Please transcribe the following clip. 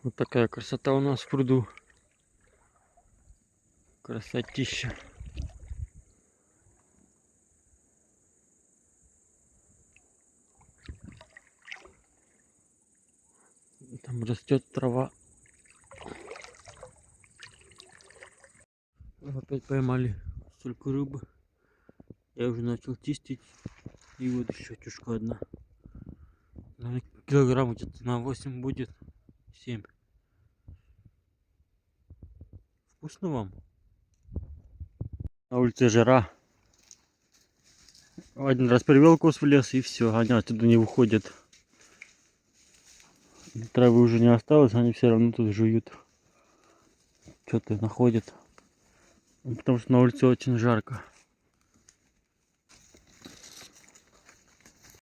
Вот такая красота у нас в пруду. Красотища. Там растет трава. Опять поймали столько рыбы. Я уже начал чистить. И вот еще тюшка одна. Наверное, килограмм где-то на 8 будет. 7. Вкусно вам? На улице жара. Один раз привел коз в лес и все, они оттуда не выходят. Травы уже не осталось, они все равно тут жуют. Что-то находят. Потому что на улице очень жарко.